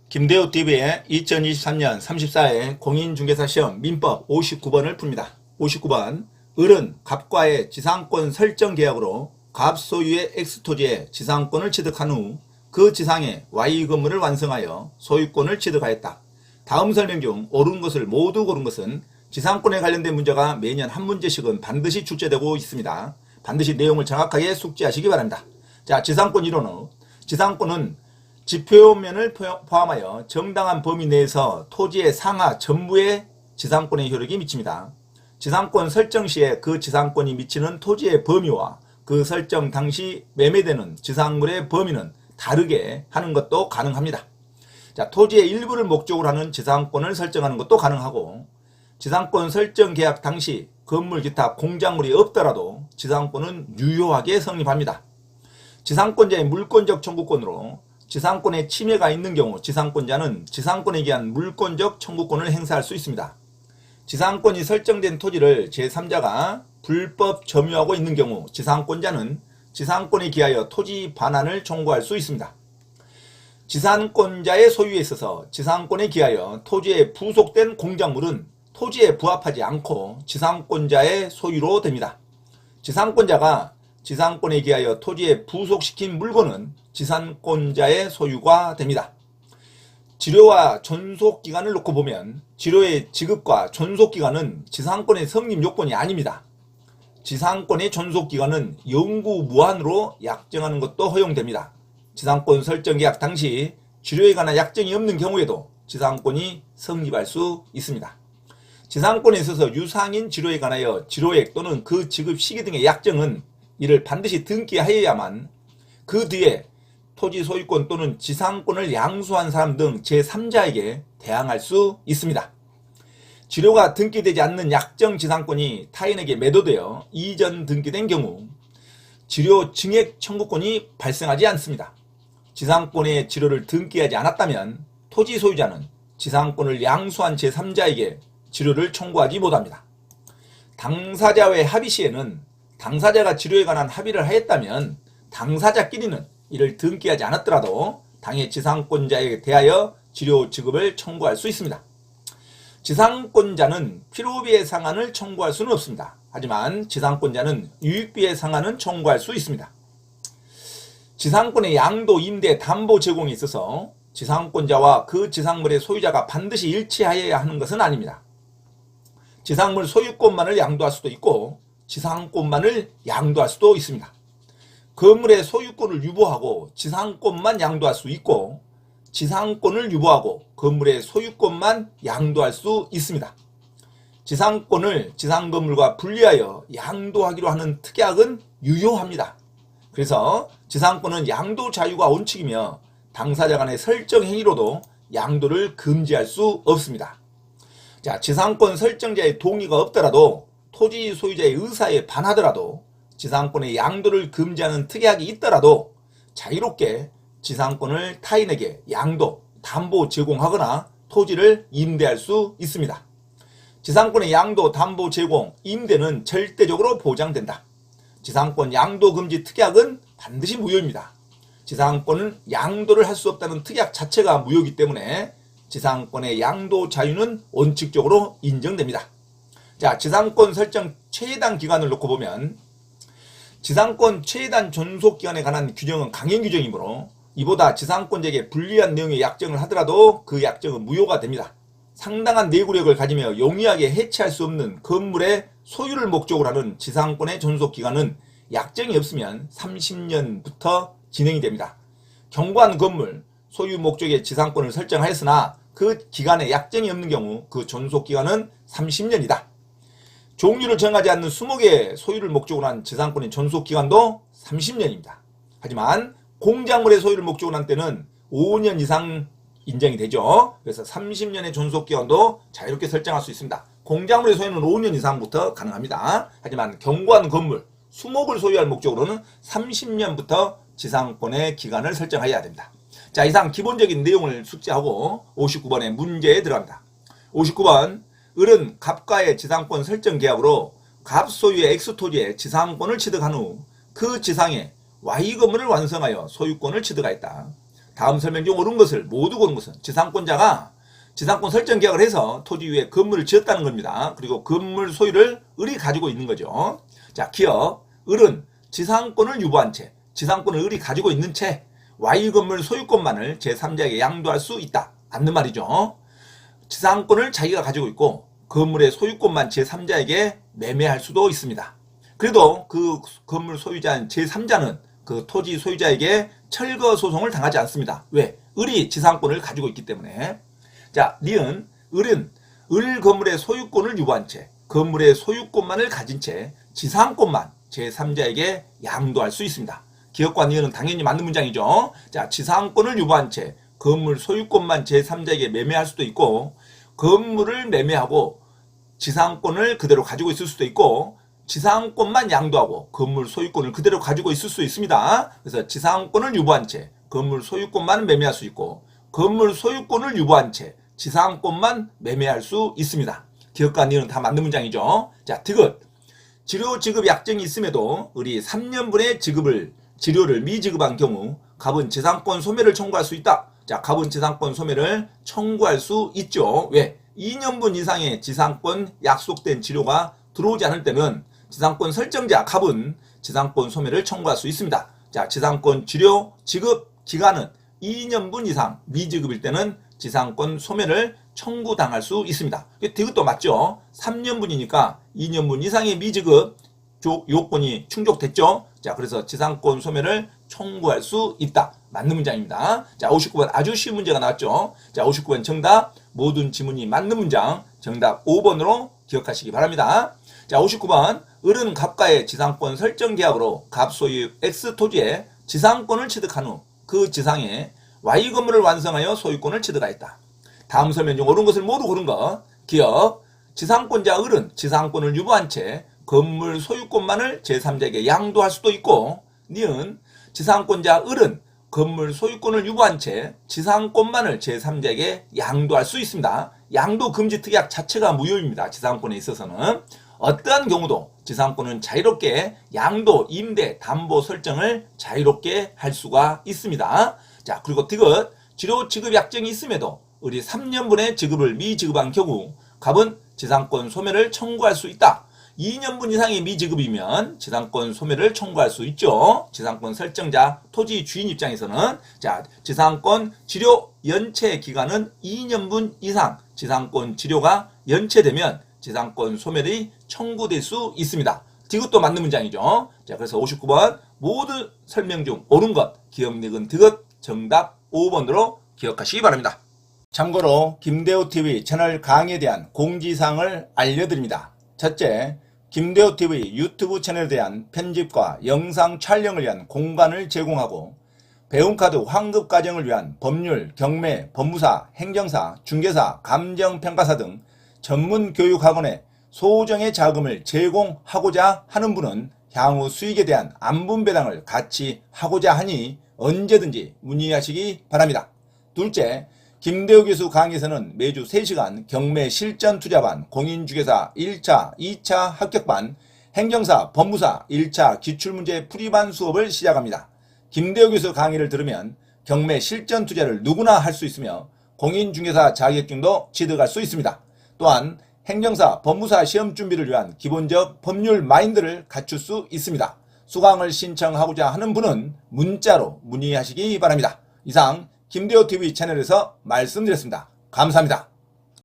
김대호TV의 2023년 34회 공인중개사 시험 민법 59번을 풉니다. 59번 을은 갑과의 지상권 설정 계약으로 갑 소유의 X토지에 지상권을 취득한 후 그 지상에 Y 건물을 완성하여 소유권을 취득하였다. 다음 설명 중 옳은 것을 모두 고른 것은 지상권에 관련된 문제가 매년 한 문제씩은 반드시 출제되고 있습니다. 반드시 내용을 정확하게 숙지하시기 바랍니다. 자, 지상권 이론은 지상권은 지표면을 포함하여 정당한 범위 내에서 토지의 상하 전부에 지상권의 효력이 미칩니다. 지상권 설정 시에 그 지상권이 미치는 토지의 범위와 그 설정 당시 매매되는 지상물의 범위는 다르게 하는 것도 가능합니다. 자, 토지의 일부를 목적으로 하는 지상권을 설정하는 것도 가능하고, 지상권 설정 계약 당시 건물 기타 공작물이 없더라도 지상권은 유효하게 성립합니다. 지상권자의 물권적 청구권으로 지상권에 침해가 있는 경우 지상권자는 지상권에 기한 물권적 청구권을 행사할 수 있습니다. 지상권이 설정된 토지를 제3자가 불법 점유하고 있는 경우 지상권자는 지상권에 기하여 토지 반환을 청구할 수 있습니다. 지상권자의 소유에 있어서 지상권에 기하여 토지에 부속된 공작물은 토지에 부합하지 않고 지상권자의 소유로 됩니다. 지상권자가 지상권에 기하여 토지에 부속시킨 물건은 지상권자의 소유가 됩니다. 지료와 존속기간을 놓고 보면 지료의 지급과 존속기간은 지상권의 성립 요건이 아닙니다. 지상권의 존속기간은 영구 무한으로 약정하는 것도 허용됩니다. 지상권 설정 계약 당시 지료에 관한 약정이 없는 경우에도 지상권이 성립할 수 있습니다. 지상권에 있어서 유상인 지료에 관하여 지료액 또는 그 지급 시기 등의 약정은 이를 반드시 등기하여야만 그 뒤에 토지 소유권 또는 지상권을 양수한 사람 등 제3자에게 대항할 수 있습니다. 지료가 등기되지 않는 약정 지상권이 타인에게 매도되어 이전 등기된 경우 지료 증액 청구권이 발생하지 않습니다. 지상권의 지료를 등기하지 않았다면 토지 소유자는 지상권을 양수한 제3자에게 지료를 청구하지 못합니다. 당사자의 합의 시에는 당사자가 지료에 관한 합의를 하였다면 당사자끼리는 이를 등기하지 않았더라도 당해 지상권자에 대하여 지료 지급을 청구할 수 있습니다. 지상권자는 필요비의 상한을 청구할 수는 없습니다. 하지만 지상권자는 유익비의 상한은 청구할 수 있습니다. 지상권의 양도, 임대, 담보 제공에 있어서 지상권자와 그 지상물의 소유자가 반드시 일치하여야 하는 것은 아닙니다. 지상물 소유권만을 양도할 수도 있고 지상권만을 양도할 수도 있습니다. 건물의 소유권을 유보하고 지상권만 양도할 수 있고 지상권을 유보하고 건물의 소유권만 양도할 수 있습니다. 지상권을 지상건물과 분리하여 양도하기로 하는 특약은 유효합니다. 그래서 지상권은 양도 자유가 원칙이며 당사자 간의 설정 행위로도 양도를 금지할 수 없습니다. 자, 지상권 설정자의 동의가 없더라도 토지 소유자의 의사에 반하더라도 지상권의 양도를 금지하는 특약이 있더라도 자유롭게 지상권을 타인에게 양도, 담보 제공하거나 토지를 임대할 수 있습니다. 지상권의 양도, 담보 제공, 임대는 절대적으로 보장된다. 지상권 양도 금지 특약은 반드시 무효입니다. 지상권은 양도를 할 수 없다는 특약 자체가 무효이기 때문에 지상권의 양도 자유는 원칙적으로 인정됩니다. 자, 지상권 설정 최단 기간을 놓고 보면 지상권 최단 존속기간에 관한 규정은 강행 규정이므로 이보다 지상권자에게 불리한 내용의 약정을 하더라도 그 약정은 무효가 됩니다. 상당한 내구력을 가지며 용이하게 해체할 수 없는 건물의 소유를 목적으로 하는 지상권의 존속기간은 약정이 없으면 30년부터 진행이 됩니다. 경과한 건물 소유 목적의 지상권을 설정하였으나 그 기간에 약정이 없는 경우 그 존속기간은 30년이다. 종류를 정하지 않는 20개의 소유를 목적으로 한 지상권의 존속기간도 30년입니다. 하지만 공작물의 소유를 목적으로 한 때는 5년 이상 인정이 되죠. 그래서 30년의 존속기간도 자유롭게 설정할 수 있습니다. 공작물의 소유는 5년 이상부터 가능합니다. 하지만 경과한 건물, 수목을 소유할 목적으로는 30년부터 지상권의 기간을 설정해야 됩니다. 자, 이상 기본적인 내용을 숙지하고 59번의 문제에 들어갑니다. 59번 을은 갑과의 지상권 설정 계약으로 갑 소유의 X토지에 지상권을 취득한 후 그 지상에 Y 건물을 완성하여 소유권을 취득하였다. 다음 설명 중 옳은 것을 모두 고른 것은 지상권자가 지상권 설정 계약을 해서 토지 위에 건물을 지었다는 겁니다. 그리고 건물 소유를 을이 가지고 있는 거죠. 자, 기업, 을은 지상권을 유보한 채, 지상권을 을이 가지고 있는 채 Y 건물 소유권만을 제3자에게 양도할 수 있다. 맞는 말이죠. 지상권을 자기가 가지고 있고 건물의 소유권만 제3자에게 매매할 수도 있습니다. 그래도 그 건물 소유자인 제3자는 그 토지 소유자에게 철거 소송을 당하지 않습니다. 왜? 을이 지상권을 가지고 있기 때문에. 자, 니은, 을은 을 건물의 소유권을 유보한 채 건물의 소유권만을 가진 채 지상권만 제3자에게 양도할 수 있습니다. 기업과 니은은 당연히 맞는 문장이죠. 자, 지상권을 유보한 채 건물 소유권만 제3자에게 매매할 수도 있고 건물을 매매하고 지상권을 그대로 가지고 있을 수도 있고 지상권만 양도하고 건물 소유권을 그대로 가지고 있을 수 있습니다. 그래서 지상권을 유보한 채 건물 소유권만 매매할 수 있고 건물 소유권을 유보한 채 지상권만 매매할 수 있습니다. 기업과 니은 다 맞는 문장이죠. 자, 디귿. 지료 지급 약정이 있음에도 을이 3년분의 지료를 미지급한 경우 갑은 지상권 소멸을 청구할 수 있다. 자, 갑은 지상권 소멸을 청구할 수 있죠. 왜? 2년분 이상의 지상권 약속된 지료가 들어오지 않을 때는 지상권 설정자 갑은 지상권 소멸을 청구할 수 있습니다. 자, 지상권 지료 지급 기간은 2년분 이상 미지급일 때는 지상권 소멸을 청구당할 수 있습니다. 디귿도 맞죠? 3년분이니까 2년분 이상의 미지급 요건이 충족됐죠? 자, 그래서 지상권 소멸을 청구할 수 있다. 맞는 문장입니다. 자, 59번 아주 쉬운 문제가 나왔죠? 자, 59번 정답 모든 지문이 맞는 문장 정답 5번으로 기억하시기 바랍니다. 자, 59번 을은 갑과의 지상권 설정 계약으로 갑 소유 X 토지에 지상권을 취득한 후 그 지상에 Y 건물을 완성하여 소유권을 취득하였다. 다음 설명 중 옳은 것을 모두 고른 것. 기업, 지상권자 을은 지상권을 유보한 채 건물 소유권만을 제3자에게 양도할 수도 있고 니은, 지상권자 을은 건물 소유권을 유보한 채 지상권만을 제3자에게 양도할 수 있습니다. 양도 금지 특약 자체가 무효입니다. 지상권에 있어서는. 어떠한 경우도 지상권은 자유롭게 양도, 임대, 담보 설정을 자유롭게 할 수가 있습니다. 자, 그리고 디귿, 지료 지급 약정이 있음에도 을이 3년분의 지급을 미지급한 경우 갑은 지상권 소멸을 청구할 수 있다. 2년분 이상의 미지급이면 지상권 소멸을 청구할 수 있죠. 지상권 설정자 토지 주인 입장에서는 자, 지상권 지료 연체 기간은 2년분 이상 지상권 지료가 연체되면 지상권 소멸이 청구될 수 있습니다. 디귿도 맞는 문장이죠. 자, 그래서 59번 모든 설명 중 옳은 것 기억 니은 디귿 정답 5번으로 기억하시기 바랍니다. 참고로 김대호TV 채널 강의에 대한 공지사항을 알려드립니다. 첫째, 김대호TV 유튜브 채널에 대한 편집과 영상 촬영을 위한 공간을 제공하고 배움카드 환급 과정을 위한 법률, 경매, 법무사, 행정사, 중개사, 감정평가사 등 전문 교육학원에 소정의 자금을 제공하고자 하는 분은 향후 수익에 대한 안분배당을 같이 하고자 하니 언제든지 문의하시기 바랍니다. 둘째, 김대호 교수 강의에서는 매주 3시간 경매 실전 투자반, 공인중개사 1차, 2차 합격반, 행정사, 법무사 1차 기출문제 풀이반 수업을 시작합니다. 김대호 교수 강의를 들으면 경매 실전 투자를 누구나 할 수 있으며 공인중개사 자격증도 취득할 수 있습니다. 또한 행정사, 법무사 시험 준비를 위한 기본적 법률 마인드를 갖출 수 있습니다. 수강을 신청하고자 하는 분은 문자로 문의하시기 바랍니다. 이상 김대호TV 채널에서 말씀드렸습니다. 감사합니다.